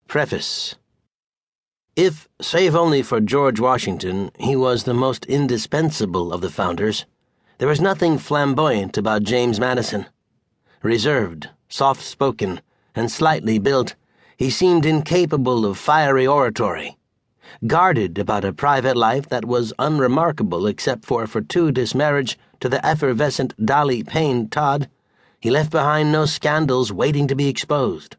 Preface. If, save only for George Washington, he was the most indispensable of the founders, there was nothing flamboyant about James Madison. Reserved, soft-spoken, and slightly built, he seemed incapable of fiery oratory. Guarded about a private life that was unremarkable except for a fortuitous marriage to the effervescent Dolley Todd, he left behind no scandals waiting to be exposed.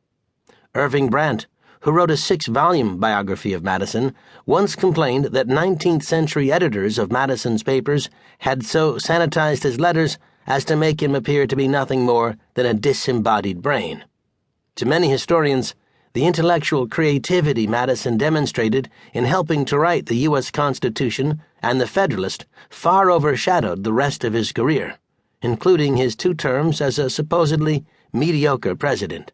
Irving Brandt, who wrote a 6-volume biography of Madison, once complained that 19th-century editors of Madison's papers had so sanitized his letters as to make him appear to be nothing more than a disembodied brain. To many historians, the intellectual creativity Madison demonstrated in helping to write the U.S. Constitution and the Federalist far overshadowed the rest of his career, including his 2 terms as a supposedly mediocre president.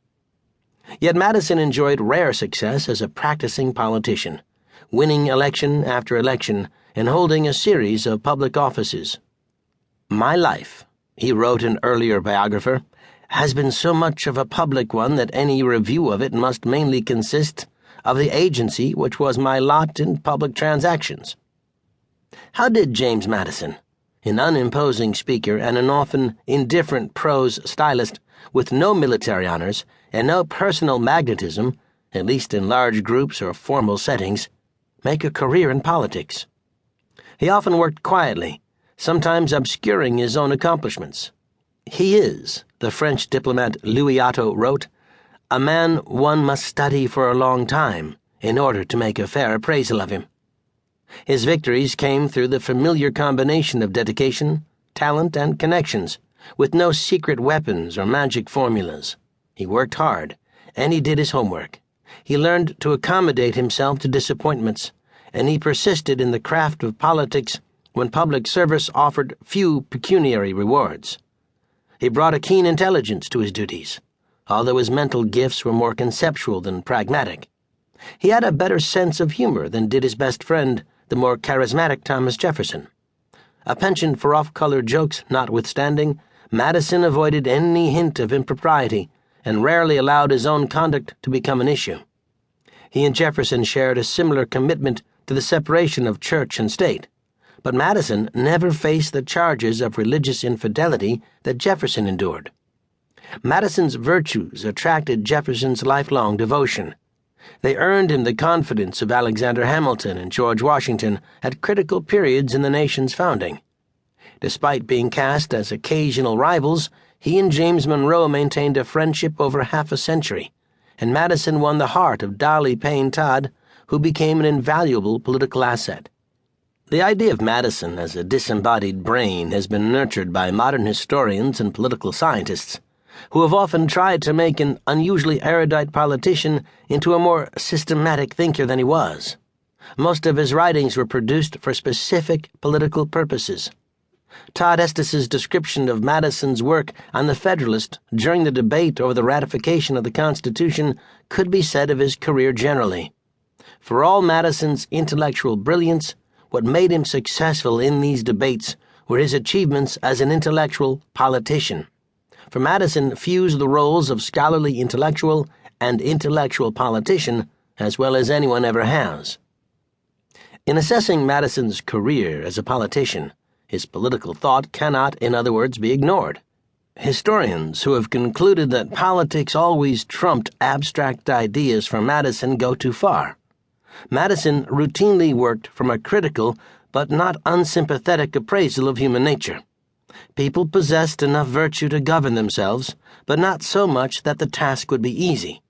Yet Madison enjoyed rare success as a practicing politician, winning election after election and holding a series of public offices. "My life," he wrote an earlier biographer, "has been so much of a public one that any review of it must mainly consist of the agency which was my lot in public transactions." How did James Madison, an unimposing speaker and an often indifferent prose stylist with no military honors and no personal magnetism, at least in large groups or formal settings, make a career in politics? He often worked quietly, sometimes obscuring his own accomplishments. He is, the French diplomat Louis Otto wrote, a man one must study for a long time in order to make a fair appraisal of him. His victories came through the familiar combination of dedication, talent, and connections, with no secret weapons or magic formulas. He worked hard, and he did his homework. He learned to accommodate himself to disappointments, and he persisted in the craft of politics when public service offered few pecuniary rewards. He brought a keen intelligence to his duties, although his mental gifts were more conceptual than pragmatic. He had a better sense of humor than did his best friend, the more charismatic Thomas Jefferson. A penchant for off-color jokes notwithstanding, Madison avoided any hint of impropriety and rarely allowed his own conduct to become an issue. He and Jefferson shared a similar commitment to the separation of church and state, but Madison never faced the charges of religious infidelity that Jefferson endured. Madison's virtues attracted Jefferson's lifelong devotion. They earned him the confidence of Alexander Hamilton and George Washington at critical periods in the nation's founding. Despite being cast as occasional rivals, he and James Monroe maintained a friendship over half a century, and Madison won the heart of Dolley Todd, who became an invaluable political asset. The idea of Madison as a disembodied brain has been nurtured by modern historians and political scientists, who have often tried to make an unusually erudite politician into a more systematic thinker than he was. Most of his writings were produced for specific political purposes. Todd Estes's description of Madison's work on the Federalist during the debate over the ratification of the Constitution could be said of his career generally. For all Madison's intellectual brilliance, what made him successful in these debates were his achievements as an intellectual politician. For Madison fused the roles of scholarly intellectual and intellectual politician as well as anyone ever has. In assessing Madison's career as a politician, his political thought cannot, in other words, be ignored. Historians who have concluded that politics always trumped abstract ideas for Madison go too far. Madison routinely worked from a critical but not unsympathetic appraisal of human nature. People possessed enough virtue to govern themselves, but not so much that the task would be easy,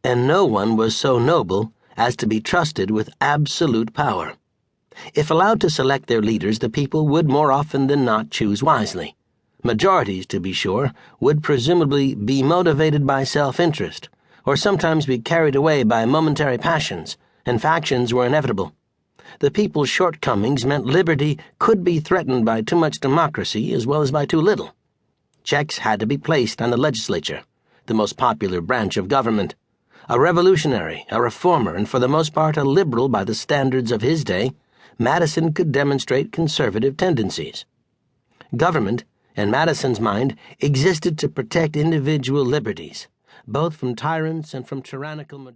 and no one was so noble as to be trusted with absolute power. If allowed to select their leaders, the people would more often than not choose wisely. Majorities, to be sure, would presumably be motivated by self-interest, or sometimes be carried away by momentary passions, and factions were inevitable. The people's shortcomings meant liberty could be threatened by too much democracy as well as by too little. Checks had to be placed on the legislature, the most popular branch of government. A revolutionary, a reformer, and for the most part a liberal by the standards of his day, Madison could demonstrate conservative tendencies. Government, in Madison's mind, existed to protect individual liberties, both from tyrants and from tyrannical majorities.